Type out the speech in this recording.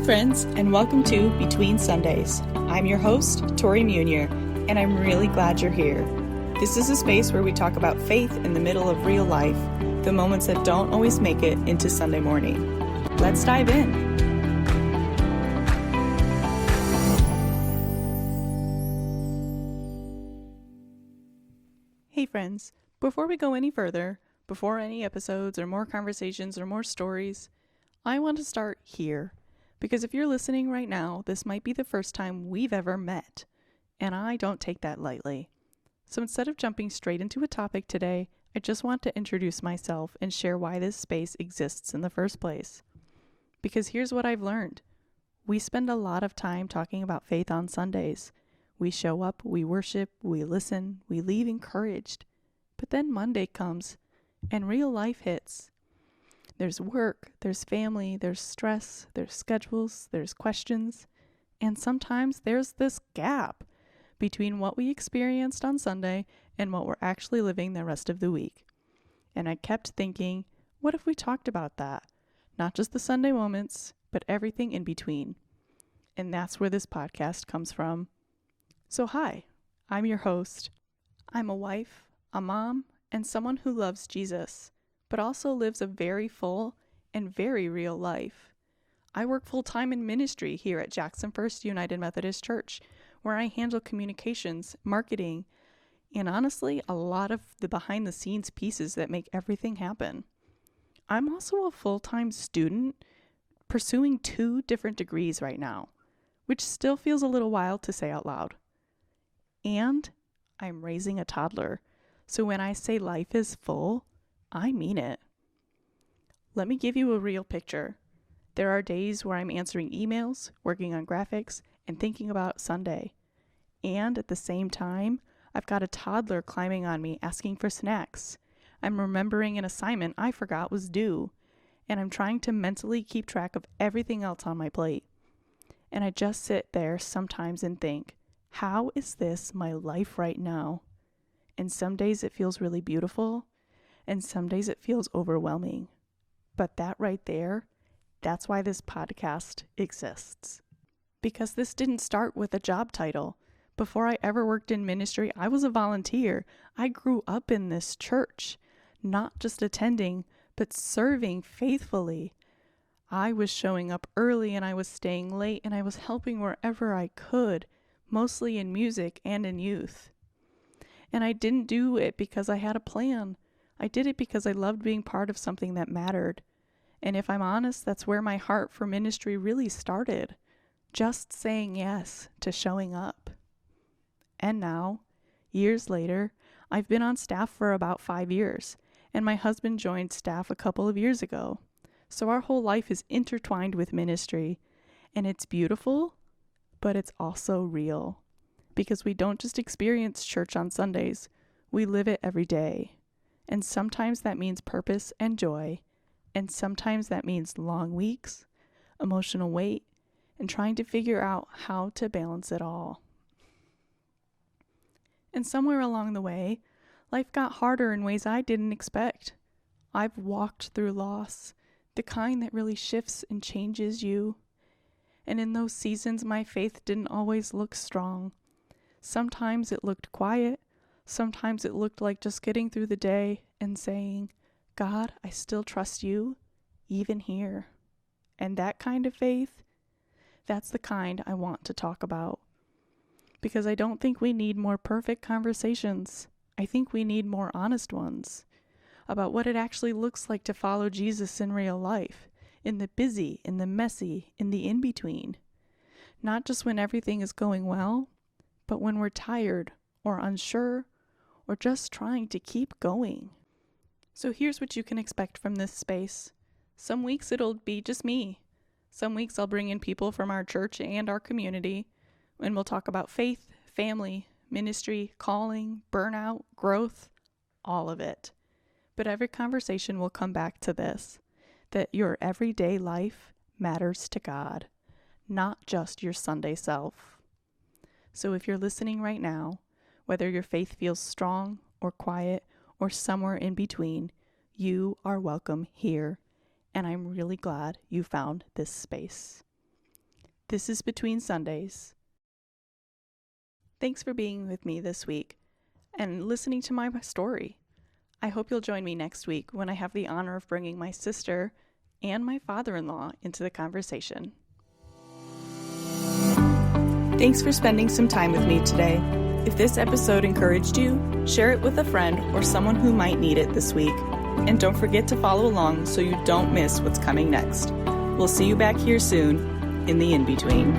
friends, and welcome to Between Sundays. I'm your host, Tori Munier, and I'm really glad you're here. This is a space where we talk about faith in the middle of real life, the moments that don't always make it into Sunday morning. Let's dive in. Hey friends, before we go any further, before any episodes or more conversations or more stories, I want to start here. Because if you're listening right now, this might be the first time we've ever met, and I don't take that lightly. So instead of jumping straight into a topic today, I just want to introduce myself and share why this space exists in the first place. Because here's what I've learned. We spend a lot of time talking about faith on Sundays. We show up, we worship, we listen, we leave encouraged. But then Monday comes, and real life hits. There's work, there's family, there's stress, there's schedules, there's questions, and sometimes there's this gap between what we experienced on Sunday and what we're actually living the rest of the week. And I kept thinking, what if we talked about that? Not just the Sunday moments, but everything in between. And that's where this podcast comes from. So hi, I'm your host. I'm a wife, a mom, and someone who loves Jesus, but also lives a very full and very real life. I work full-time in ministry here at Jackson First United Methodist Church, where I handle communications, marketing, and honestly, a lot of the behind-the-scenes pieces that make everything happen. I'm also a full-time student pursuing 2 different degrees right now, which still feels a little wild to say out loud. And I'm raising a toddler, so when I say life is full, I mean it. Let me give you a real picture. There are days where I'm answering emails, working on graphics, and thinking about Sunday. And at the same time, I've got a toddler climbing on me asking for snacks. I'm remembering an assignment I forgot was due, and I'm trying to mentally keep track of everything else on my plate. And I just sit there sometimes and think, how is this my life right now? And some days it feels really beautiful, and some days it feels overwhelming. But that right there, that's why this podcast exists. Because this didn't start with a job title. Before I ever worked in ministry, I was a volunteer. I grew up in this church, not just attending, but serving faithfully. I was showing up early and I was staying late and I was helping wherever I could, mostly in music and in youth. And I didn't do it because I had a plan. I did it because I loved being part of something that mattered. And if I'm honest, that's where my heart for ministry really started. Just saying yes to showing up. And now, years later, I've been on staff for about 5 years, and my husband joined staff a couple of years ago. So our whole life is intertwined with ministry, and it's beautiful, but it's also real. Because we don't just experience church on Sundays, we live it every day. And sometimes that means purpose and joy, and sometimes that means long weeks, emotional weight, and trying to figure out how to balance it all. And somewhere along the way, life got harder in ways I didn't expect. I've walked through loss, the kind that really shifts and changes you. And in those seasons, my faith didn't always look strong. Sometimes it looked quiet. Sometimes it looked like just getting through the day and saying, God, I still trust you, even here. And that kind of faith, that's the kind I want to talk about. Because I don't think we need more perfect conversations. I think we need more honest ones about what it actually looks like to follow Jesus in real life, in the busy, in the messy, in the in-between. Not just when everything is going well, but when we're tired or unsure or just trying to keep going. So here's what you can expect from this space. Some weeks it'll be just me. Some weeks I'll bring in people from our church and our community, and we'll talk about faith, family, ministry, calling, burnout, growth, all of it. But every conversation will come back to this, that your everyday life matters to God, not just your Sunday self. So if you're listening right now, whether your faith feels strong or quiet or somewhere in between, you are welcome here, and I'm really glad you found this space. This is Between Sundays. Thanks for being with me this week and listening to my story. I hope you'll join me next week when I have the honor of bringing my sister and my father-in-law into the conversation. Thanks for spending some time with me today. If this episode encouraged you, share it with a friend or someone who might need it this week. And don't forget to follow along so you don't miss what's coming next. We'll see you back here soon in the in-between.